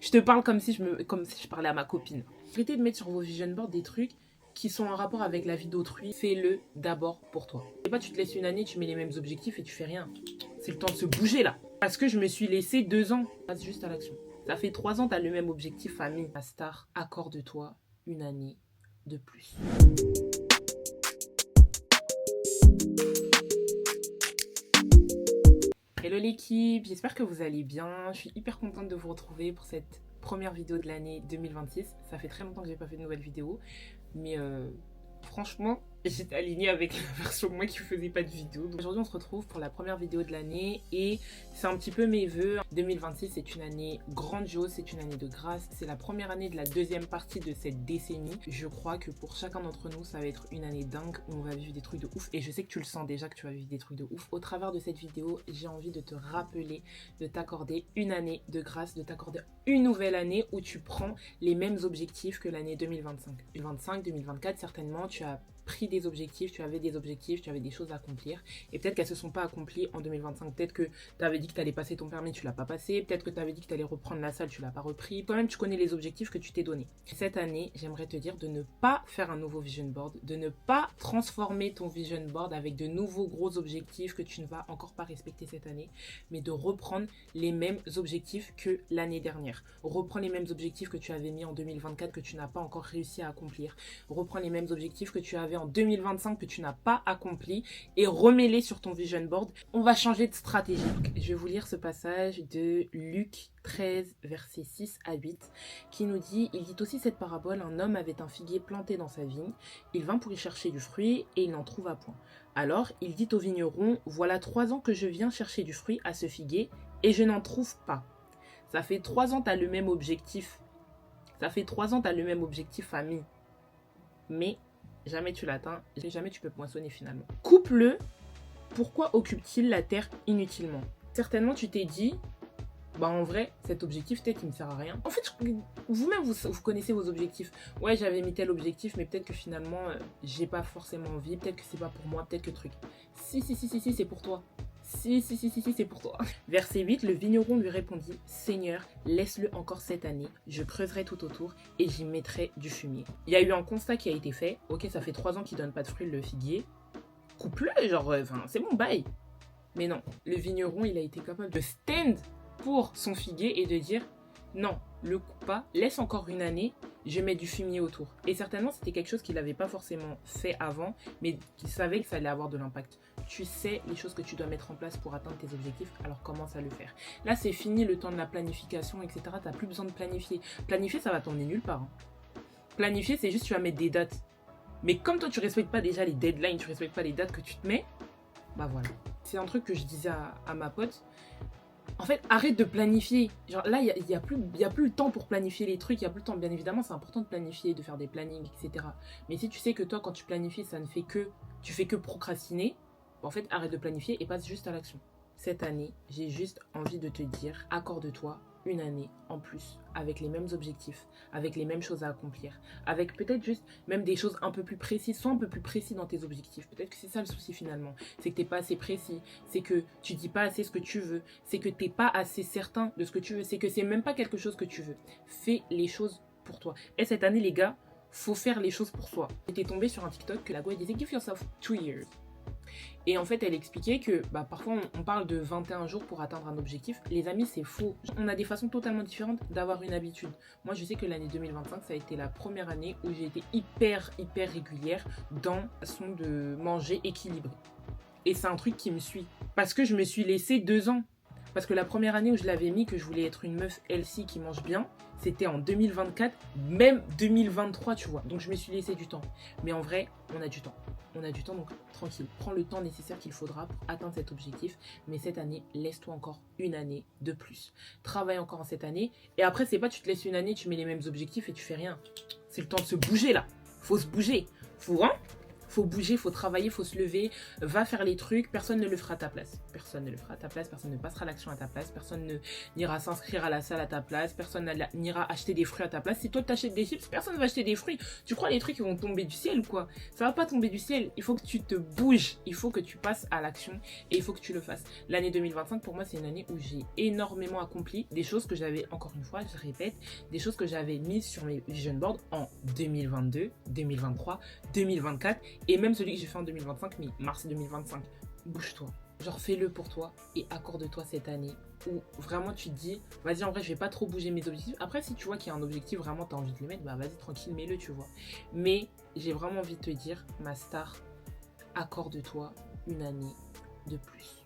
Je te parle comme si je parlais à ma copine. Arrêtez de mettre sur vos vision boards des trucs qui sont en rapport avec la vie d'autrui. Fais-le d'abord pour toi. Et pas tu te laisses une année, tu mets les mêmes objectifs et tu fais rien. C'est le temps de se bouger là. Parce que je me suis laissé 2 ans. Passe juste à l'action. Ça fait 3 ans, t'as le même objectif, famille. La star, accorde-toi une année de plus. Hello l'équipe, j'espère que vous allez bien. Je suis hyper contente de vous retrouver pour cette première vidéo de l'année 2026. Ça fait très longtemps que j'ai pas fait de nouvelles vidéos, mais franchement, j'étais alignée avec la version de moi qui faisait pas de vidéo. Donc aujourd'hui, on se retrouve pour la première vidéo de l'année et c'est un petit peu mes vœux. 2026, c'est une année grandiose, c'est une année de grâce. C'est la première année de la deuxième partie de cette décennie. Je crois que pour chacun d'entre nous, ça va être une année dingue où on va vivre des trucs de ouf. Et je sais que tu le sens déjà que tu vas vivre des trucs de ouf. Au travers de cette vidéo, j'ai envie de te rappeler, de t'accorder une année de grâce, de t'accorder une nouvelle année où tu prends les mêmes objectifs que l'année 2025. 2025, 2024, certainement, tu as pris des objectifs, tu avais des objectifs, tu avais des choses à accomplir et peut-être qu'elles se sont pas accomplies en 2025. Peut-être que tu avais dit que tu allais passer ton permis, tu l'as pas passé. Peut-être que tu avais dit que tu allais reprendre la salle, tu l'as pas repris. Quand même, tu connais les objectifs que tu t'es donné. Cette année, j'aimerais te dire de ne pas faire un nouveau vision board, de ne pas transformer ton vision board avec de nouveaux gros objectifs que tu ne vas encore pas respecter cette année, mais de reprendre les mêmes objectifs que l'année dernière. Reprends les mêmes objectifs que tu avais mis en 2024 que tu n'as pas encore réussi à accomplir. Reprends les mêmes objectifs que tu avais en 2025 que tu n'as pas accompli et remets-les sur ton vision board. On va changer de stratégie. Je vais vous lire ce passage de Luc 13, versets 6 à 8, qui nous dit, il dit aussi cette parabole, un homme avait un figuier planté dans sa vigne, il vint pour y chercher du fruit et il n'en trouva point. Alors il dit au vigneron, voilà 3 ans que je viens chercher du fruit à ce figuier et je n'en trouve pas. Ça fait 3 ans, tu as le même objectif. Ça fait 3 ans, tu as le même objectif, famille. Mais jamais tu l'atteins, jamais tu peux poinçonner finalement. Coupe-le, pourquoi occupe-t-il la terre inutilement? Certainement tu t'es dit, bah en vrai, cet objectif peut-être il me sert à rien. En fait, vous-même vous connaissez vos objectifs. Ouais, j'avais mis tel objectif, mais peut-être que finalement j'ai pas forcément envie, peut-être que c'est pas pour moi, peut-être que truc. Si, c'est pour toi. Si, c'est pour toi. Verset 8, le vigneron lui répondit, Seigneur, laisse-le encore cette année, je creuserai tout autour et j'y mettrai du fumier. Il y a eu un constat qui a été fait, ok, ça fait 3 ans qu'il donne pas de fruits le figuier, coupe-le, genre, c'est bon, bye. Mais non, le vigneron, il a été capable de stand pour son figuier et de dire, non, le coupe pas, laisse encore une année, je mets du fumier autour. Et certainement, c'était quelque chose qu'il n'avait pas forcément fait avant, mais qu'il savait que ça allait avoir de l'impact. Tu sais les choses que tu dois mettre en place pour atteindre tes objectifs, alors commence à le faire. Là, c'est fini le temps de la planification, etc. Tu n'as plus besoin de planifier. Planifier, ça va t'emmener nulle part. Hein. Planifier, c'est juste tu vas mettre des dates. Mais comme toi, tu ne respectes pas déjà les deadlines, tu ne respectes pas les dates que tu te mets, bah voilà. C'est un truc que je disais à ma pote. En fait, arrête de planifier. Genre là, il y a plus le temps pour planifier les trucs, il n'y a plus le temps. Bien évidemment, c'est important de planifier, de faire des plannings, etc. Mais si tu sais que toi, quand tu planifies, tu fais que procrastiner, en fait, arrête de planifier et passe juste à l'action. Cette année, j'ai juste envie de te dire, accorde-toi une année en plus, avec les mêmes objectifs, avec les mêmes choses à accomplir, avec peut-être juste même des choses un peu plus précises, sois un peu plus précis dans tes objectifs. Peut-être que c'est ça le souci finalement, c'est que t'es pas assez précis, c'est que tu dis pas assez ce que tu veux, c'est que t'es pas assez certain de ce que tu veux, c'est que c'est même pas quelque chose que tu veux. Fais les choses pour toi. Et cette année les gars, faut faire les choses pour soi. J'étais tombée sur un TikTok que la go disait give yourself 2 years. Et en fait, elle expliquait que parfois on parle de 21 jours pour atteindre un objectif. Les amis, c'est faux. On a des façons totalement différentes d'avoir une habitude. Moi, je sais que l'année 2025, ça a été la première année où j'ai été hyper régulière dans la façon de manger équilibré. Et c'est un truc qui me suit. Parce que je me suis laissé 2 ans. Parce que la première année où je l'avais mis, que je voulais être une meuf healthy qui mange bien, c'était en 2024, même 2023, tu vois. Donc je me suis laissé du temps. Mais en vrai, on a du temps. On a du temps, donc tranquille. Prends le temps nécessaire qu'il faudra pour atteindre cet objectif. Mais cette année, laisse-toi encore une année de plus. Travaille encore en cette année. Et après, c'est pas tu te laisses une année, tu mets les mêmes objectifs et tu fais rien. C'est le temps de se bouger là. Faut se bouger. Faut, hein? Faut bouger, faut travailler, faut se lever, va faire les trucs, personne ne le fera à ta place. Personne ne le fera à ta place, personne ne passera l'action à ta place, personne n'ira s'inscrire à la salle à ta place, personne n'ira acheter des fruits à ta place. Si toi t'achètes des chips, personne ne va acheter des fruits. Tu crois les trucs vont tomber du ciel ou quoi? Ça va pas tomber du ciel, il faut que tu te bouges, il faut que tu passes à l'action et il faut que tu le fasses. L'année 2025 pour moi c'est une année où j'ai énormément accompli des choses que j'avais, encore une fois, je répète, des choses que j'avais mises sur mes vision boards en 2022, 2023, 2024 et même celui que j'ai fait en 2025, mais mars 2025. Bouge-toi. Genre fais-le pour toi et accorde-toi cette année où vraiment tu te dis, vas-y en vrai je vais pas trop bouger mes objectifs. Après si tu vois qu'il y a un objectif, vraiment tu as envie de le mettre, bah vas-y tranquille, mets-le tu vois. Mais j'ai vraiment envie de te dire, ma star, accorde-toi une année de plus.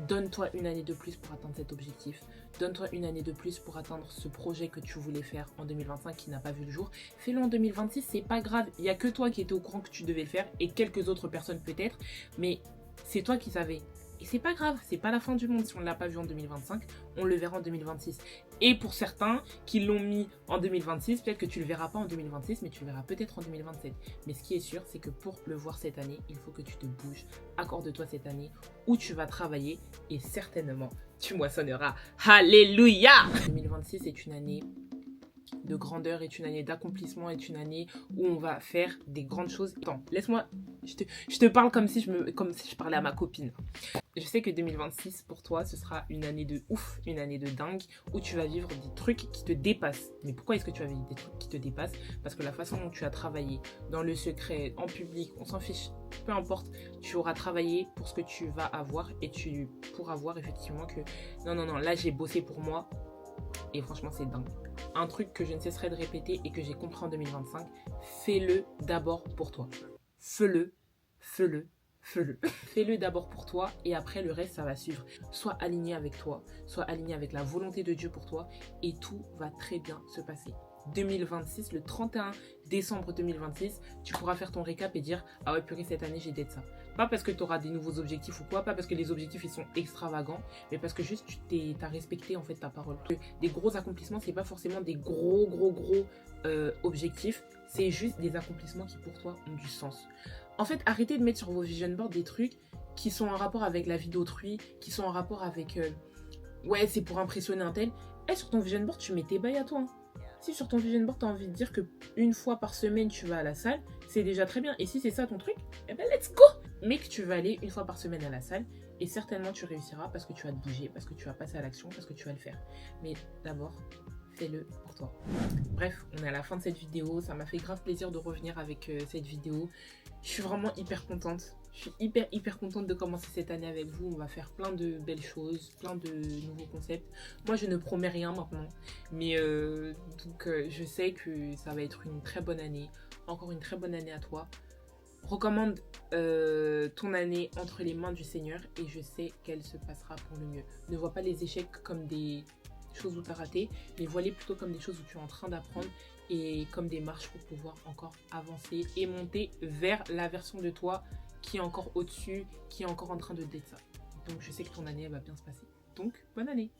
Donne-toi une année de plus pour atteindre cet objectif. Donne-toi une année de plus pour atteindre ce projet que tu voulais faire en 2025 qui n'a pas vu le jour. Fais-le en 2026, c'est pas grave. Il n'y a que toi qui étais au courant que tu devais le faire et quelques autres personnes peut-être. Mais c'est toi qui savais. Et c'est pas grave, c'est pas la fin du monde si on ne l'a pas vu en 2025, on le verra en 2026. Et pour certains qui l'ont mis en 2026, peut-être que tu le verras pas en 2026, mais tu le verras peut-être en 2027. Mais ce qui est sûr, c'est que pour le voir cette année, il faut que tu te bouges. Accorde-toi cette année où tu vas travailler et certainement tu moissonneras. Alléluia! 2026 est une année de grandeur, est une année d'accomplissement, est une année où on va faire des grandes choses. Attends, laisse-moi, je te parle comme si je parlais à ma copine. Je sais que 2026 pour toi ce sera une année de ouf, une année de dingue où tu vas vivre des trucs qui te dépassent. Mais pourquoi est-ce que tu vas vivre des trucs qui te dépassent? Parce que la façon dont tu as travaillé dans le secret, en public, on s'en fiche, peu importe, tu auras travaillé pour ce que tu vas avoir et tu pourras voir effectivement que non, là j'ai bossé pour moi et franchement c'est dingue. Un truc que je ne cesserai de répéter et que j'ai compris en 2025, fais-le d'abord pour toi. Fais-le. Fais-le d'abord pour toi et après le reste ça va suivre. Sois aligné avec toi, sois aligné avec la volonté de Dieu pour toi et tout va très bien se passer. 2026, le 31 décembre 2026, tu pourras faire ton récap et dire « Ah ouais purée, cette année j'ai d'être ça ». Pas parce que tu auras des nouveaux objectifs ou quoi, pas parce que les objectifs ils sont extravagants, mais parce que juste tu as respecté en fait ta parole. Des gros accomplissements, c'est pas forcément des gros objectifs, c'est juste des accomplissements qui pour toi ont du sens. En fait, arrêtez de mettre sur vos vision boards des trucs qui sont en rapport avec la vie d'autrui, qui sont en rapport avec ouais, c'est pour impressionner un tel. Sur ton vision board, tu mets tes bails à toi. Hein. Si sur ton vision board, tu as envie de dire que une fois par semaine, tu vas à la salle, c'est déjà très bien. Et si c'est ça ton truc, eh ben let's go! Mais que tu vas aller une fois par semaine à la salle et certainement tu réussiras parce que tu vas te bouger, parce que tu vas passer à l'action, parce que tu vas le faire. Mais d'abord, fais-le pour toi. Bref, on est à la fin de cette vidéo. Ça m'a fait grave plaisir de revenir avec cette vidéo. Je suis vraiment hyper contente. Je suis hyper contente de commencer cette année avec vous. On va faire plein de belles choses, plein de nouveaux concepts. Moi, je ne promets rien maintenant. Mais donc, je sais que ça va être une très bonne année. Encore une très bonne année à toi. Recommande ton année entre les mains du Seigneur et je sais qu'elle se passera pour le mieux. Ne vois pas les échecs comme des choses où tu as raté, mais vois-les plutôt comme des choses où tu es en train d'apprendre et comme des marches pour pouvoir encore avancer et monter vers la version de toi qui est encore au-dessus, qui est encore en train de d'être ça. Donc je sais que ton année elle va bien se passer. Donc bonne année!